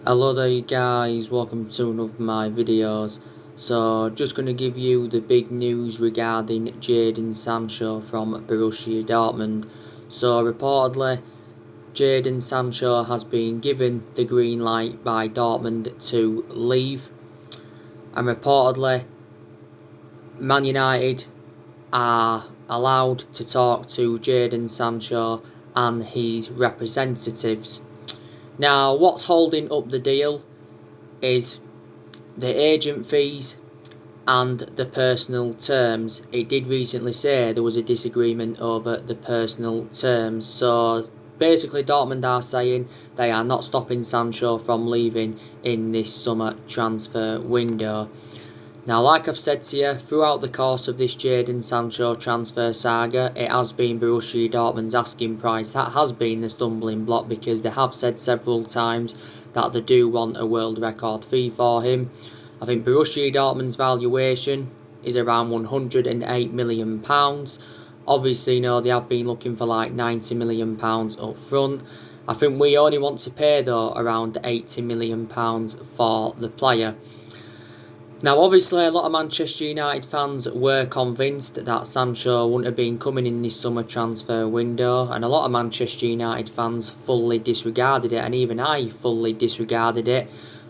Hello there guys, welcome to another of my videos. So just going to give you the big news regarding Jadon Sancho from Borussia Dortmund. So reportedly Jadon Sancho has been given the green light by Dortmund to leave, and reportedly Man United are allowed to talk to Jadon Sancho and his representatives. Now what's holding up the deal is the agent fees and the personal terms. It did recently say there was a disagreement over the personal terms. So basically Dortmund are saying they are not stopping Sancho from leaving in this summer transfer window. Now, like I've said to you, throughout the course of this Jadon Sancho transfer saga, it has been Borussia Dortmund's asking price. That has been the stumbling block, because they have said several times that they do want a world record fee for him. I think Borussia Dortmund's valuation is around £108 million. Obviously, they have been looking for like £90 million up front. I think we only want to pay, though, around £80 million for the player. Now, obviously, a lot of Manchester United fans were convinced that Sancho wouldn't have been coming in this summer transfer window, and a lot of Manchester United fans fully disregarded it, and even I fully disregarded it,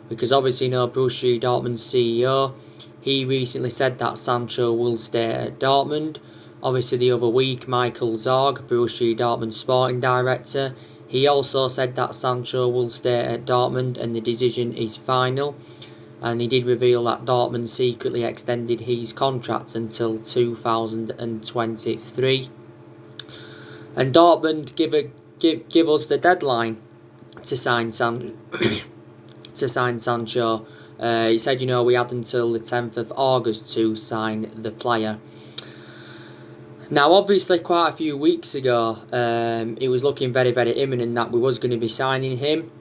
because obviously, Borussia Dortmund's CEO, he recently said that Sancho will stay at Dortmund. Obviously, the other week, Michael Zorc, Borussia Dortmund's sporting director, he also said that Sancho will stay at Dortmund and the decision is final. And he did reveal that Dortmund secretly extended his contract until 2023. And Dortmund give us the deadline to sign Sancho. He said, we had until the 10th of August to sign the player. Now, obviously, quite a few weeks ago, it was looking very, very imminent that we was going to be signing him,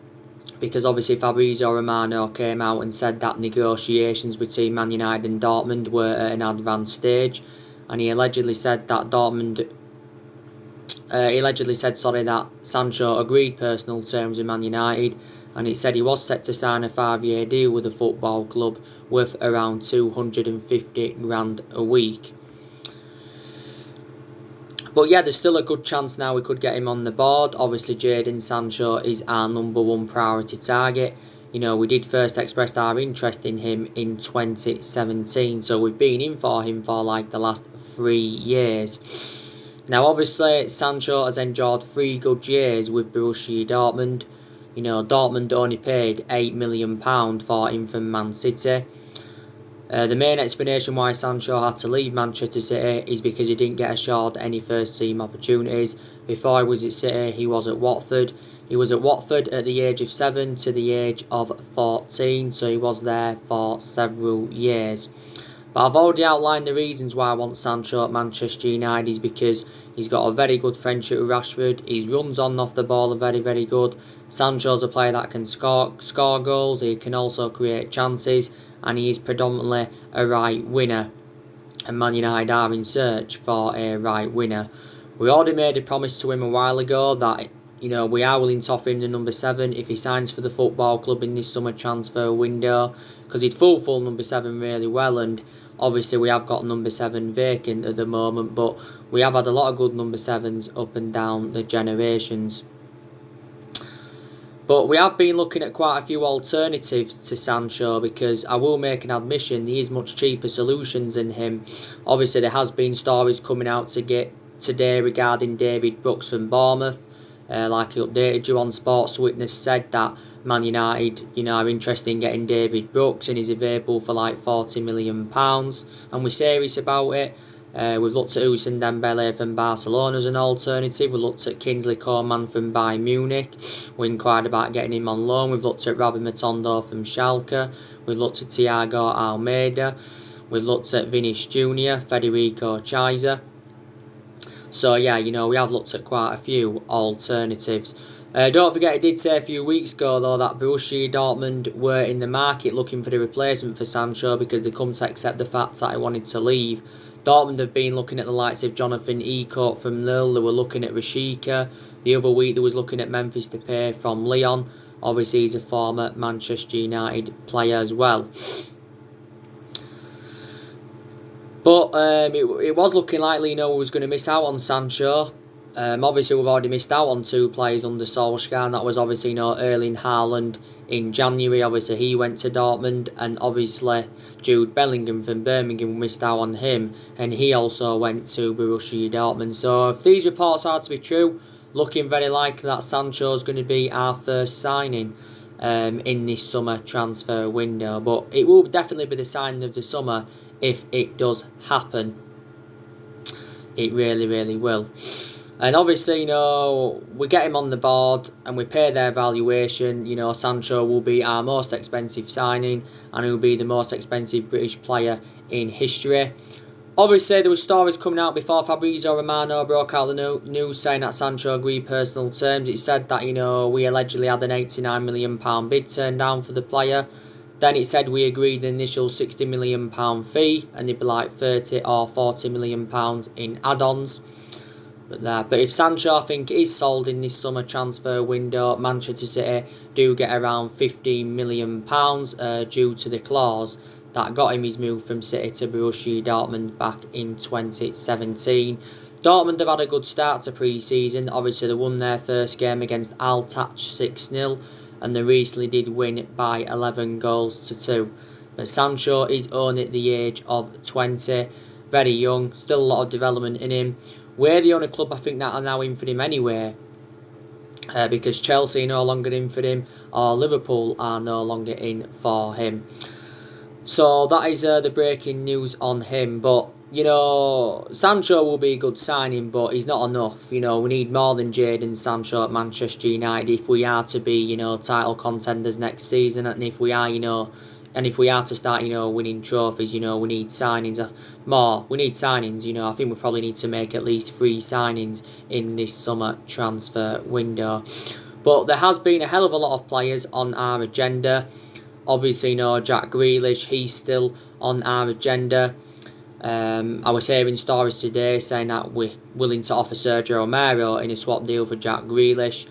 because obviously Fabrizio Romano came out and said that negotiations between Man United and Dortmund were at an advanced stage, and he allegedly said that that Sancho agreed personal terms with Man United, and it said he was set to sign a 5-year deal with the football club worth around 250 grand a week. But yeah, there's still a good chance now we could get him on the board. Obviously, Jadon Sancho is our number one priority target. We did first express our interest in him in 2017. So we've been in for him for like the last 3 years. Now, obviously, Sancho has enjoyed 3 good years with Borussia Dortmund. Dortmund only paid £8 million for him from Man City. The main explanation why Sancho had to leave Manchester City is because he didn't get assured any first-team opportunities. Before he was at City, he was at Watford. He was at Watford at the age of 7 to the age of 14, so he was there for several years. But I've already outlined the reasons why I want Sancho at Manchester United. Is because he's got a very good friendship with Rashford. His runs on and off the ball are very, very good. Sancho's a player that can score goals. He can also create chances, and he is predominantly a right winner. And Man United are in search for a right winner. We already made a promise to him a while ago that we are willing to offer him the number 7 if he signs for the football club in this summer transfer window, because he'd full number 7 really well, and obviously we have got number 7 vacant at the moment, but we have had a lot of good number 7s up and down the generations. But we have been looking at quite a few alternatives to Sancho, because I will make an admission, there is much cheaper solutions than him. Obviously, there has been stories coming out today regarding David Brooks from Bournemouth. Like he updated you on Sports Witness, said that Man United, are interested in getting David Brooks, and he's available for like £40 million, and we're serious about it. We've looked at Ousmane Dembele from Barcelona as an alternative. We've looked at Kingsley Coman from Bayern Munich. We inquired about getting him on loan. We've looked at Robin Matondo from Schalke. We've looked at Thiago Almeida. We've looked at Vinicius Junior, Federico Chiesa. So yeah, we have looked at quite a few alternatives. Don't forget, I did say a few weeks ago, though, that Borussia Dortmund were in the market looking for the replacement for Sancho, because they come to accept the fact that he wanted to leave. Dortmund have been looking at the likes of Jonathan Ecourt from Lille. They were looking at Rashika. The other week they was looking at Memphis Depay from Lyon. Obviously, he's a former Manchester United player as well. But it was looking likely, we was going to miss out on Sancho. Obviously, we've already missed out on 2 players under Solskjaer, and that was obviously, Erling Haaland in January. Obviously, he went to Dortmund, and obviously Jude Bellingham from Birmingham, missed out on him, and he also went to Borussia Dortmund. So if these reports are to be true, looking very likely that Sancho's going to be our first signing in this summer transfer window. But it will definitely be the signing of the summer if it does happen. It really, really will. And obviously, we get him on the board and we pay their valuation. Sancho will be our most expensive signing, and he will be the most expensive British player in history. Obviously, there were stories coming out before Fabrizio Romano broke out the news saying that Sancho agreed personal terms. It said that, we allegedly had an £89 million bid turned down for the player. Then it said we agreed the initial £60 million fee, and it'd be like £30 or £40 million in add-ons. But if Sancho, I think, is sold in this summer transfer window, Manchester City do get around £15 million due to the clause that got him his move from City to Borussia Dortmund back in 2017. Dortmund have had a good start to pre-season. Obviously, they won their first game against Al-Touch 6-0, and they recently did win by 11 goals to 2. But Sancho is only at the age of 20, very young, still a lot of development in him. We're the only club, I think, that are now in for him anyway, because Chelsea are no longer in for him, or Liverpool are no longer in for him. So that is the breaking news on him. But, Sancho will be a good signing, but he's not enough. We need more than Jadon Sancho at Manchester United if we are to be, title contenders next season, and if we are, and if we are to start, winning trophies, we need signings more. We need signings, I think we probably need to make at least 3 signings in this summer transfer window. But there has been a hell of a lot of players on our agenda. Obviously, Jack Grealish, he's still on our agenda. I was hearing stories today saying that we're willing to offer Sergio Romero in a swap deal for Jack Grealish.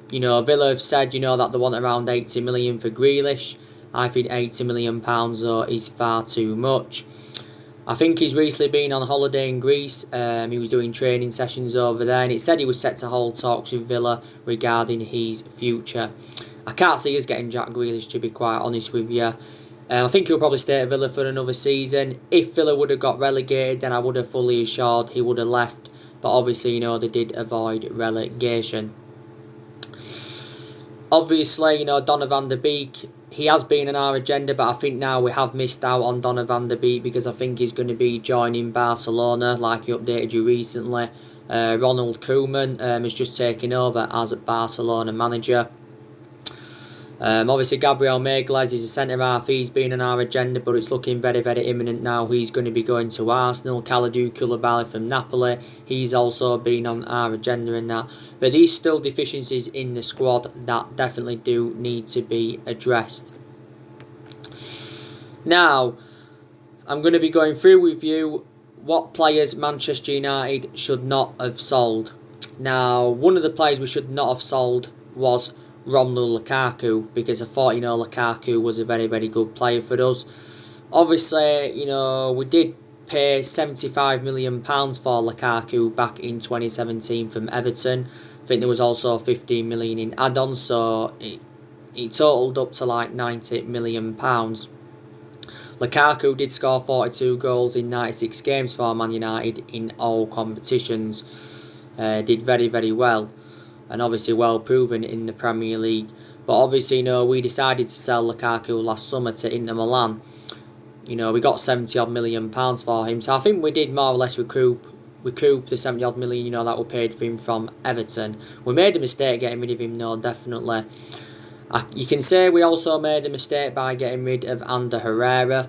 Villa have said, that they want around £80 million for Grealish. I think £80 million though is far too much. I think he's recently been on holiday in Greece. He was doing training sessions over there, and it said he was set to hold talks with Villa regarding his future. I can't see us getting Jack Grealish, to be quite honest with you. I think he'll probably stay at Villa for another season. If Villa would have got relegated, then I would have fully assured he would have left. But obviously, they did avoid relegation. Obviously, Donny van de Beek, he has been on our agenda, but I think now we have missed out on Donny van de Beek because I think he's going to be joining Barcelona, like he updated you recently. Ronald Koeman has just taken over as Barcelona manager. Obviously, Gabriel Magalhaes is a centre-half. He's been on our agenda, but it's looking very, very imminent now. He's going to be going to Arsenal. Kalidou Koulibaly from Napoli, he's also been on our agenda in that. But there's still deficiencies in the squad that definitely do need to be addressed. Now, I'm going to be going through with you what players Manchester United should not have sold. Now, one of the players we should not have sold was Romelu Lukaku, because I thought, Lukaku was a very, very good player for us. Obviously, we did pay £75 million for Lukaku back in 2017 from Everton. I think there was also £15 million in add-ons, so it totalled up to like £90 million. Lukaku did score 42 goals in 96 games for Man United in all competitions. Did very, very well, and obviously well proven in the Premier League. But obviously, we decided to sell Lukaku last summer to Inter Milan. We got £70 million for him, so I think we did more or less recoup the £70 million, that we paid for him from Everton. We made a mistake getting rid of him, definitely. You can say we also made a mistake by getting rid of Ander Herrera.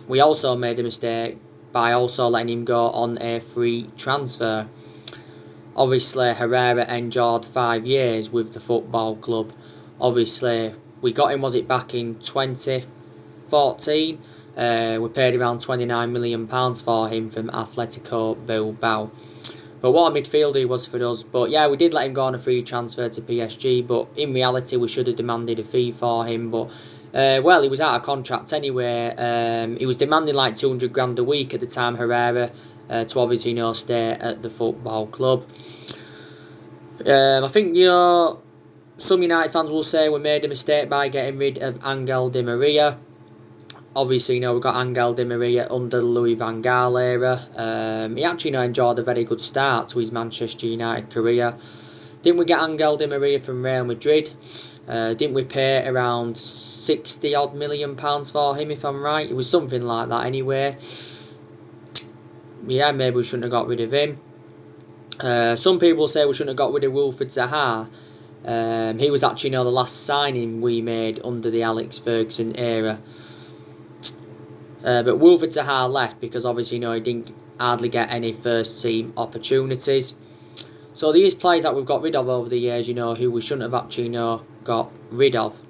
We also made a mistake by also letting him go on a free transfer. Obviously, Herrera endured 5 years with the football club. Obviously, we got him, was it back in 2014? We paid around £29 million for him from Atletico Bilbao. But what a midfielder he was for us. But yeah, we did let him go on a free transfer to PSG, but in reality we should have demanded a fee for him. But well, he was out of contract anyway. He was demanding like 200 grand a week at the time, Herrera, to obviously stay at the football club. I think some United fans will say we made a mistake by getting rid of Angel Di Maria. Obviously, we got Angel Di Maria under the Louis van Gaal era. He actually enjoyed a very good start to his Manchester United career. Didn't we get Angel Di Maria from Real Madrid? Didn't we pay around £60 million for him, if I'm right? It was something like that anyway. Yeah, maybe we shouldn't have got rid of him. Some people say we shouldn't have got rid of Wilfried Zaha. He was actually the last signing we made under the Alex Ferguson era. But Wilfried Zaha left because obviously he didn't hardly get any first team opportunities. So these players that we've got rid of over the years, who we shouldn't have actually got rid of.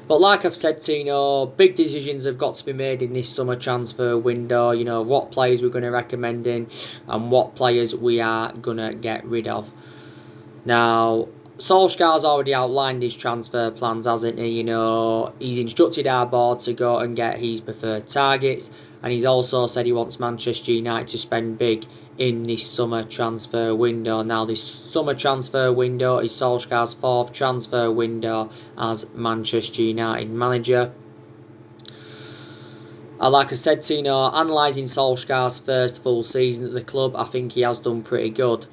But like I've said, big decisions have got to be made in this summer transfer window. What players we're going to recommend in and what players we are going to get rid of. Now, Solskjaer's already outlined his transfer plans, hasn't he? He's instructed our board to go and get his preferred targets, and he's also said he wants Manchester United to spend big in this summer transfer window. Now, this summer transfer window is Solskjaer's 4th transfer window as Manchester United manager. Like I said, analysing Solskjaer's first full season at the club, I think he has done pretty good.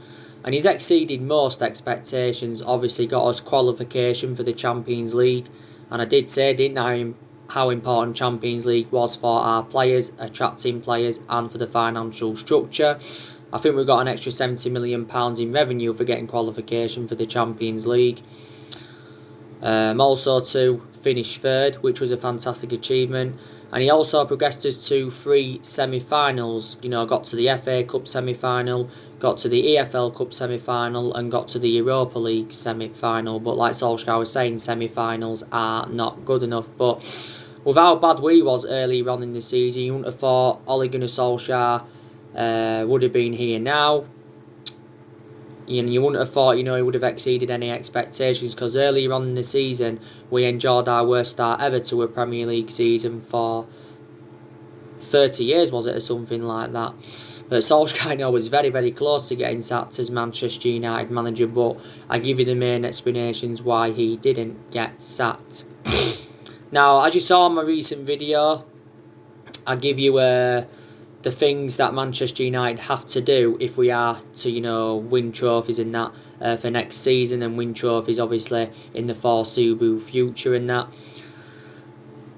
And he's exceeded most expectations, obviously got us qualification for the Champions League. And I did say, didn't I, how important Champions League was for our players, attracting players and for the financial structure. I think we got an extra £70 million in revenue for getting qualification for the Champions League. Also to finish 3rd, which was a fantastic achievement. And he also progressed us to 3 semi-finals. Got to the FA Cup semi-final, got to the EFL Cup semi-final, and got to the Europa League semi-final. But like Solskjaer was saying, semi-finals are not good enough. But with how bad we was earlier on in the season, you wouldn't have thought Ole Gunnar Solskjaer would have been here now. You wouldn't have thought, he would have exceeded any expectations, because earlier on in the season, we enjoyed our worst start ever to a Premier League season for 30 years, was it, or something like that. But Solskjaer was very, very close to getting sacked as Manchester United manager, but I give you the main explanations why he didn't get sacked. Now, as you saw in my recent video, I give you the things that Manchester United have to do if we are to, win trophies and that for next season, and win trophies obviously in the foreseeable future and that.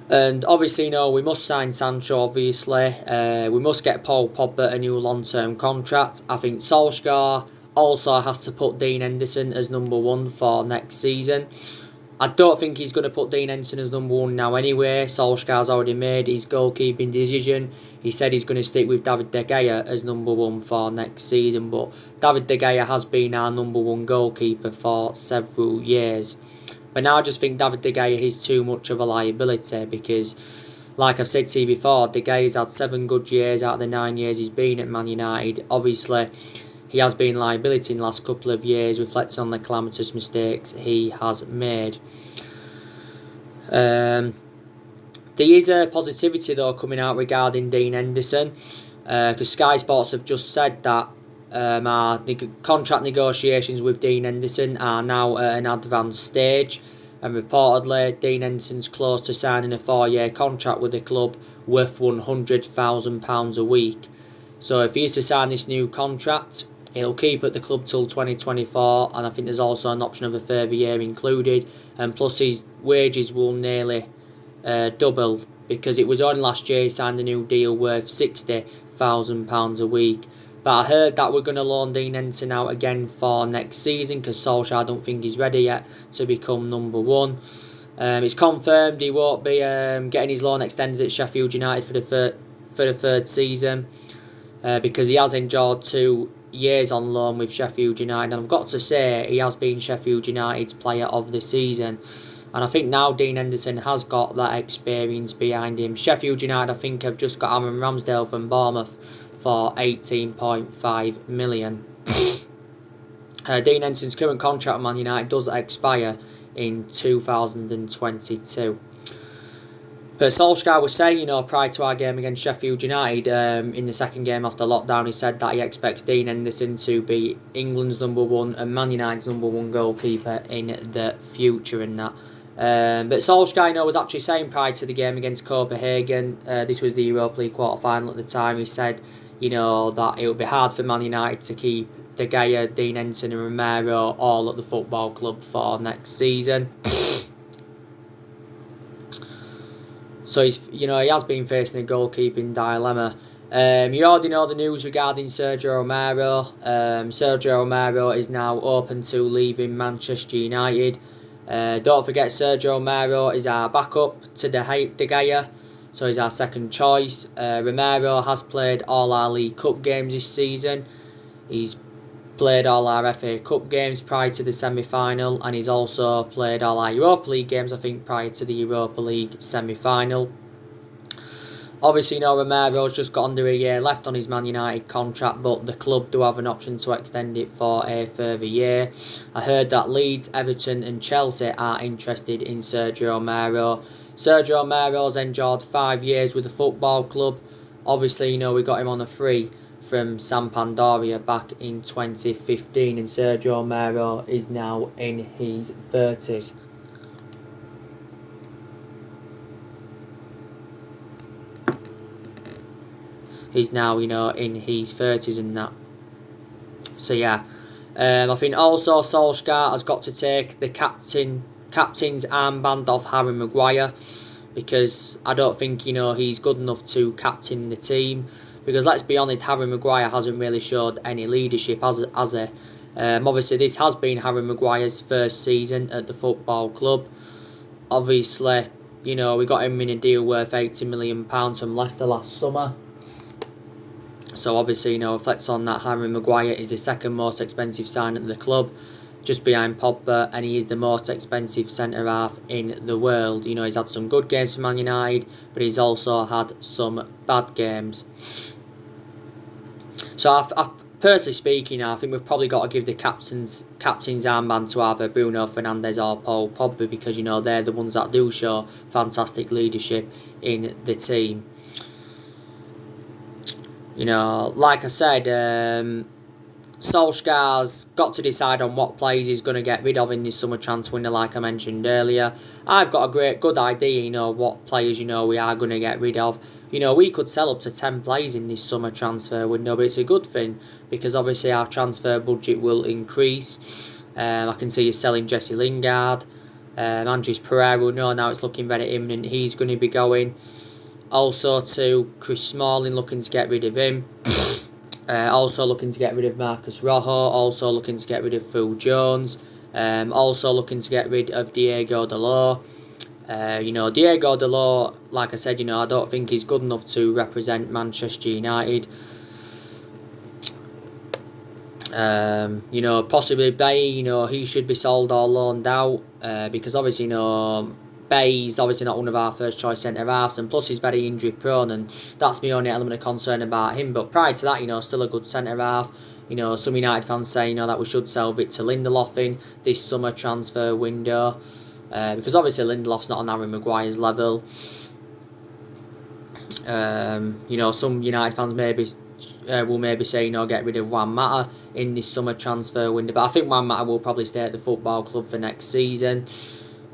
And obviously, we must sign Sancho, obviously. We must get Paul Pogba a new long-term contract. I think Solskjaer also has to put Dean Henderson as number 1 for next season. I don't think he's going to put Dean Henderson as number 1 now anyway. Solskjaer's already made his goalkeeping decision. He said he's going to stick with David De Gea as number 1 for next season. But David De Gea has been our number 1 goalkeeper for several years. But now I just think David De Gea is too much of a liability, because, like I've said to you before, De Gea's had 7 good years out of the 9 years he's been at Man United. Obviously, he has been liability in the last couple of years, reflecting on the calamitous mistakes he has made. There is a positivity though coming out regarding Dean Henderson, because Sky Sports have just said that our contract negotiations with Dean Henderson are now at an advanced stage, and reportedly Dean Henderson's close to signing a 4-year contract with the club worth £100,000 a week. So if he is to sign this new contract, he'll keep at the club till 2024, and I think there's also an option of a further year included, and plus his wages will nearly double, because it was only last year he signed a new deal worth £60,000 a week. But I heard that we're going to loan Dean Henderson out again for next season, because Solskjaer, I don't think he's ready yet to become number 1. It's confirmed he won't be getting his loan extended at Sheffield United for the third season, because he has enjoyed 2 years on loan with Sheffield United, and I've got to say he has been Sheffield United's player of the season, and I think now Dean Henderson has got that experience behind him. Sheffield United, I think, have just got Aaron Ramsdale from Bournemouth for 18.5 million. Dean Henson's current contract with Man United does expire in 2022. But Solskjaer was saying, prior to our game against Sheffield United, in the second game after lockdown, he said that he expects Dean Henderson to be England's #1 and Man United's #1 goalkeeper in the future and that. But Solskjaer, was actually saying prior to the game against Copenhagen, this was the Europa League quarter-final at the time, he said, that it would be hard for Man United to keep De Gea, Dean Henderson and Romero all at the football club for next season. So he has been facing a goalkeeping dilemma. You already know the news regarding Sergio Romero. Sergio Romero is now open to leaving Manchester United. Don't forget, Sergio Romero is our backup to De Gea, so he's our second choice. Romero has played all our League Cup games this season. He's played all our FA Cup games prior to the semi-final, and he's also played all our Europa League games, I think, prior to the Europa League semi-final. Obviously, Romero's just got under a year left on his Man United contract, but the club do have an option to extend it for a further year. I heard that Leeds, Everton and Chelsea are interested in Sergio Romero. Sergio Romero's endured 5 years with the football club. Obviously, we got him on a free from Sampdoria back in 2015, and Sergio Romero is now in his 30s. He's now, in his 30s and that. So, yeah. I think also Solskjaer has got to take the captain's armband off Harry Maguire, because I don't think, he's good enough to captain the team. Because let's be honest, Harry Maguire hasn't really showed any leadership, has he? Obviously, this has been Harry Maguire's first season at the football club. Obviously, we got him in a deal worth £80 million from Leicester last summer. So obviously, reflects on that, Harry Maguire is the second most expensive signing at the club, just behind Pogba, and he is the most expensive centre-half in the world. He's had some good games for Man United, but he's also had some bad games. So, I personally speaking, I think we've probably got to give the captain's armband to either Bruno Fernandes or Paul Pogba, because, they're the ones that do show fantastic leadership in the team. Like I said, Solskjaer's got to decide on what players he's going to get rid of in this summer transfer window, like I mentioned earlier. I've got a good idea, what players, we are going to get rid of. We could sell up to 10 players in this summer transfer window, but it's a good thing, because obviously our transfer budget will increase. I can see you selling Jesse Lingard. Andres Pereira, now it's looking very imminent. He's going to be going. Also to Chris Smalling, looking to get rid of him. Also looking to get rid of Marcus Rojo. Also looking to get rid of Phil Jones. Also looking to get rid of Diego Dalot. Diego Dalot, like I said, I don't think he's good enough to represent Manchester United. Possibly Bay, he should be sold or loaned out, because obviously, Bay's obviously not one of our first choice centre-halves, and plus he's very injury prone, and that's my only element of concern about him. But prior to that, still a good centre-half. Some United fans say, that we should sell Victor Lindelof in this summer transfer window, because obviously Lindelof's not on Harry Maguire's level. Some United fans will maybe say, get rid of Juan Mata in this summer transfer window, but I think Juan Mata will probably stay at the football club for next season.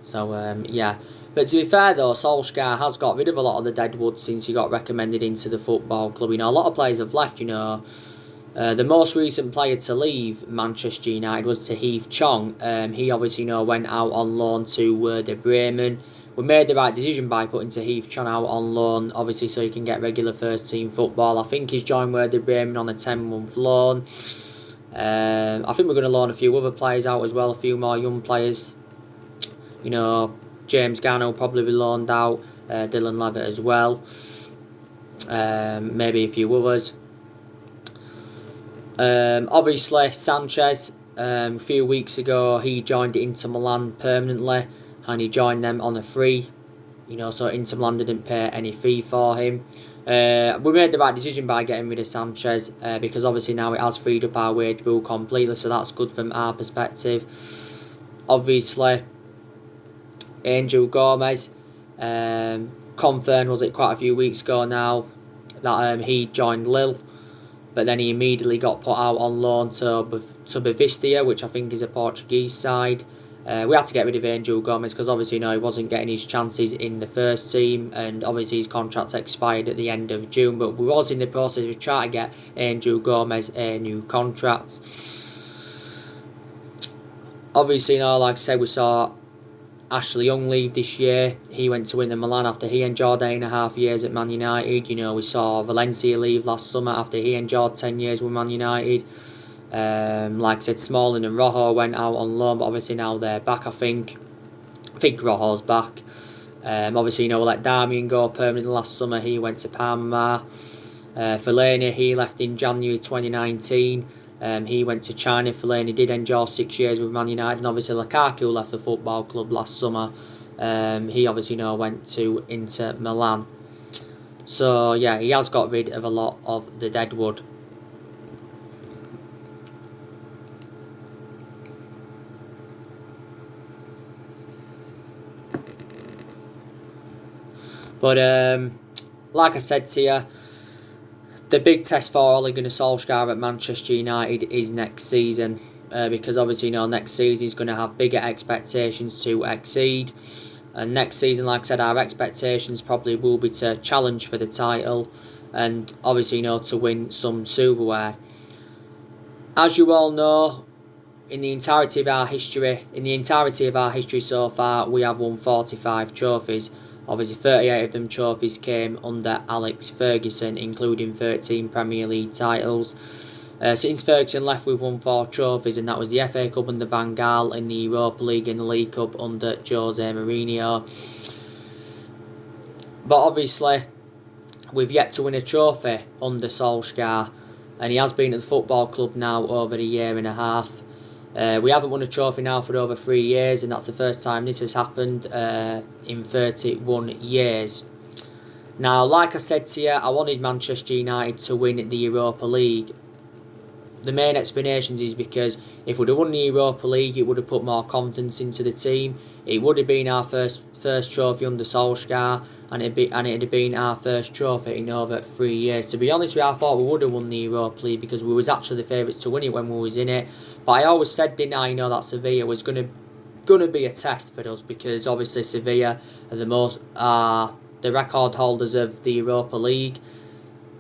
So, yeah. But to be fair, though, Solskjaer has got rid of a lot of the deadwood since he got recommended into the football club. A lot of players have left, The most recent player to leave Manchester United was Tahith Chong. He obviously, went out on loan to Werder Bremen. We made the right decision by putting Tahith Chong out on loan, obviously, so he can get regular first-team football. I think he's joined Werder Bremen on a 10-month loan. I think we're going to loan a few other players out as well, a few more young players. James Garner will probably be loaned out, Dylan Levitt as well, maybe a few others. Obviously, Sanchez, a few weeks ago, he joined Inter Milan permanently, and he joined them on a free So Inter Milan didn't pay any fee for him. We made the right decision by getting rid of Sanchez because obviously now it has freed up our wage bill completely, so that's good from our perspective. Obviously, Angel Gomez confirmed, was it quite a few weeks ago now, that he joined Lille, but then he immediately got put out on loan to Boavista, which I think is a Portuguese side. We had to get rid of Angel Gomez because obviously he wasn't getting his chances in the first team, and obviously his contract expired at the end of June, but we was in the process of trying to get Angel Gomez a new contract. Obviously, like I said, we saw Ashley Young leave this year. He went to Inter Milan after he endured 8.5 years at Man United. We saw Valencia leave last summer after he endured 10 years with Man United. Like I said, Smalling and Rojo went out on loan, but obviously now they're back, I think. I think Rojo's back. Obviously, we let Darmian go permanently last summer. He went to Parma. Fellaini, he left in January 2019. He went to China. Fellaini did endure 6 years with Man United, and obviously Lukaku left the football club last summer. He obviously went to Inter Milan. So yeah, he has got rid of a lot of the deadwood. But like I said to you, the big test for Ole Gunnar Solskjaer at Manchester United is next season, because obviously next season he's going to have bigger expectations to exceed, and next season, like I said, our expectations probably will be to challenge for the title, and obviously to win some silverware. As you all know, in the entirety of our history so far, we have won 45 trophies. Obviously, 38 of them trophies came under Alex Ferguson, including 13 Premier League titles. Since Ferguson left, we've won 4 trophies, and that was the FA Cup under Van Gaal, and the Europa League and the League Cup under Jose Mourinho. But obviously, we've yet to win a trophy under Solskjaer, and he has been at the football club now over a year and a half. We haven't won a trophy now for over 3 years, and that's the first time this has happened in 31 years. Now, like I said to you, I wanted Manchester United to win the Europa League. The main explanations is because if we'd have won the Europa League, it would have put more confidence into the team. It would have been our first trophy under Solskjaer, and it'd have been our first trophy in over 3 years. To be honest with you, I thought we would have won the Europa League because we was actually the favourites to win it when we was in it. But I always said, didn't I, that Sevilla was gonna be a test for us, because obviously Sevilla are the record holders of the Europa League.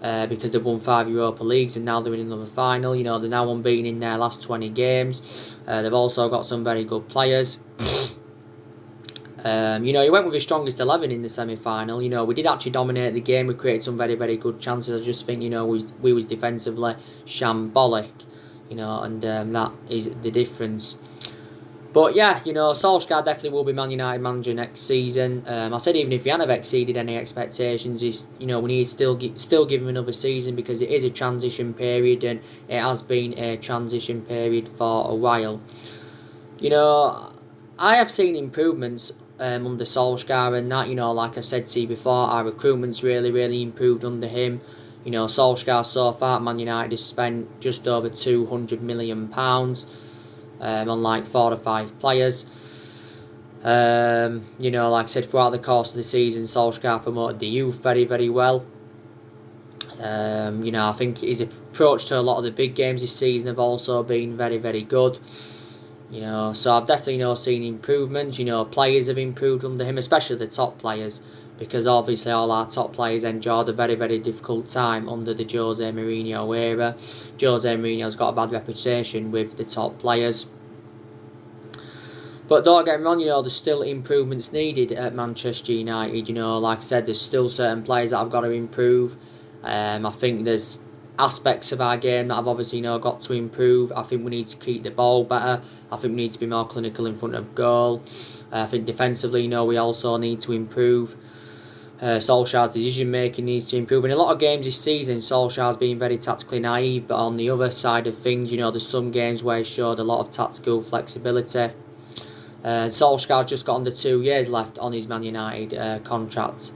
Because they've won 5 Europa Leagues and now they're in another final. They're now unbeaten in their last 20 games. They've also got some very good players. He went with his strongest 11 in the semi-final. We did actually dominate the game. We created some very, very good chances. I just think, we was defensively shambolic. And that is the difference. But yeah, Solskjaer definitely will be Man United manager next season. I said even if he hadn't exceeded any expectations, we need to still give him another season, because it is a transition period, and it has been a transition period for a while. I have seen improvements under Solskjaer, and that, like I've said to you before, our recruitment's really, really improved under him. Solskjaer so far at Man United has spent just over £200 million. On like 4 or 5 players. Like I said, throughout the course of the season, Solskjaer promoted the youth very, very well. I think his approach to a lot of the big games this season have also been very, very good. So I've definitely seen improvements. Players have improved under him, especially the top players, because obviously all our top players endured a very, very difficult time under the Jose Mourinho era. Jose Mourinho's got a bad reputation with the top players. But don't get me wrong, there's still improvements needed at Manchester United. Like I said, there's still certain players that have got to improve. I think there's aspects of our game that have obviously got to improve. I think we need to keep the ball better. I think we need to be more clinical in front of goal. I think defensively, we also need to improve. Solskjaer's decision making needs to improve. In a lot of games this season, Solskjaer's been very tactically naive, but on the other side of things, there's some games where he showed a lot of tactical flexibility. Solskjaer's just got under 2 years left on his Man United contract.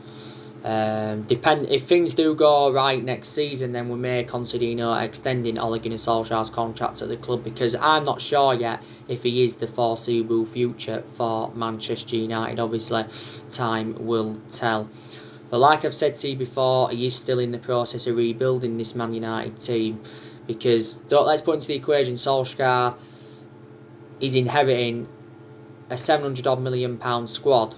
If things do go right next season, then we may consider, extending Ole Gunnar Solskjaer's contract at the club, because I'm not sure yet if he is the foreseeable future for Manchester United. Obviously, time will tell. But like I've said to you before, he is still in the process of rebuilding this Man United team, because let's put into the equation, Solskjaer is inheriting a £700 million squad.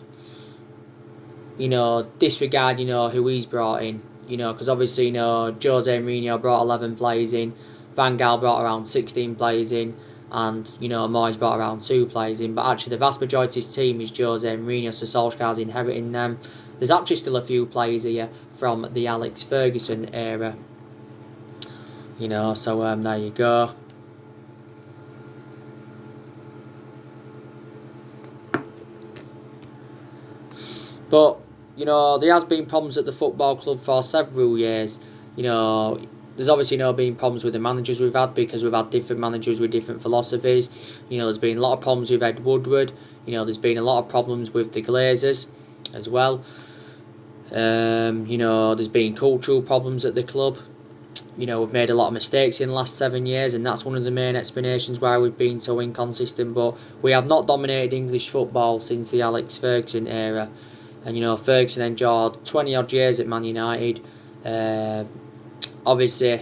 Disregard, who he's brought in. Because obviously, Jose Mourinho brought 11 players in, Van Gaal brought around 16 players in, and, Moyes brought around 2 players in. But actually, the vast majority of his team is Jose Mourinho, so Solskjaer's inheriting them. There's actually still a few players here from the Alex Ferguson era. So there you go. But, there has been problems at the football club for several years. There's obviously been problems with the managers we've had, because we've had different managers with different philosophies. There's been a lot of problems with Ed Woodward. There's been a lot of problems with the Glazers as well. There's been cultural problems at the club. We've made a lot of mistakes in the last 7 years, and that's one of the main explanations why we've been so inconsistent. But we have not dominated English football since the Alex Ferguson era. And, Ferguson endured 20-odd years at Man United. Obviously,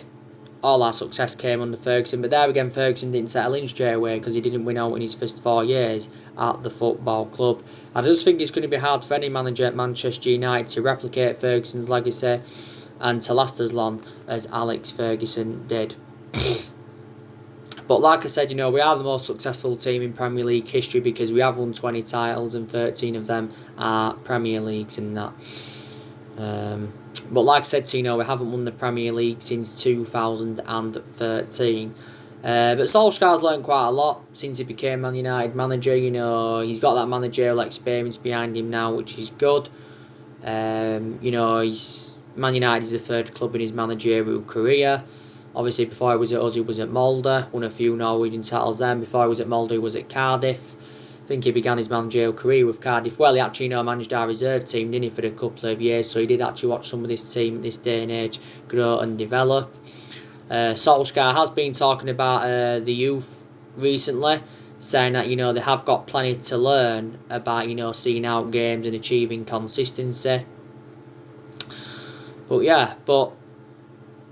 all our success came under Ferguson. But there again, Ferguson didn't settle in straight away, because he didn't win out in his first 4 years at the football club. I just think it's going to be hard for any manager at Manchester United to replicate Ferguson's legacy and to last as long as Alex Ferguson did. But like I said, we are the most successful team in Premier League history, because we have won 20 titles and 13 of them are Premier Leagues and that. But like I said to we haven't won the Premier League since 2013. But Solskjaer's learned quite a lot since he became Man United manager. He's got that managerial experience behind him now, which is good. Man United is the third club in his managerial career. Obviously, before he was at us, he was at Molde, won a few Norwegian titles then. Before he was at Molde, he was at Cardiff. I think he began his managerial career with Cardiff. Well, he actually managed our reserve team, didn't he, for a couple of years. So he did actually watch some of this team this day and age grow and develop. Solskjaer has been talking about the youth recently, saying that, they have got plenty to learn about, seeing out games and achieving consistency. But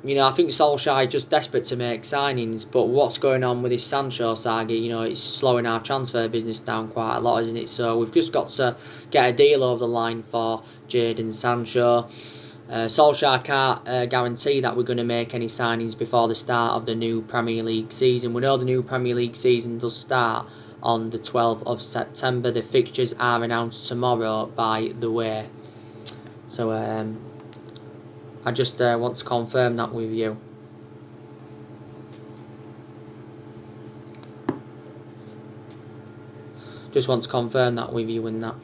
I think Solskjaer is just desperate to make signings. But what's going on with this Sancho saga, it's slowing our transfer business down quite a lot, isn't it? So we've just got to get a deal over the line for Jadon Sancho. Solskjaer can't guarantee that we're going to make any signings before the start of the new Premier League season. We know the new Premier League season does start on the 12th of September. The fixtures are announced tomorrow, by the way. So, I just want to confirm that with you. Just want to confirm that with you and that.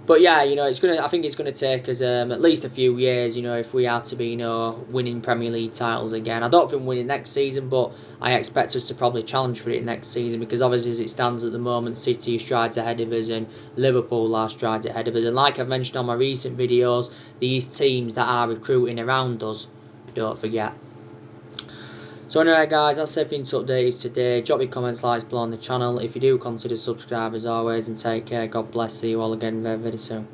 But yeah, I think it's gonna take us at least a few years, if we are to be, winning Premier League titles again. I don't think we'll win it next season, but I expect us to probably challenge for it next season, because obviously as it stands at the moment, City are strides ahead of us and Liverpool are strides ahead of us. And like I've mentioned on my recent videos, these teams that are recruiting around us, don't forget. So anyway guys, that's everything to update you today. Drop your comments, likes below on the channel. If you do, consider subscribe as always, and take care. God bless. See you all again very, very soon.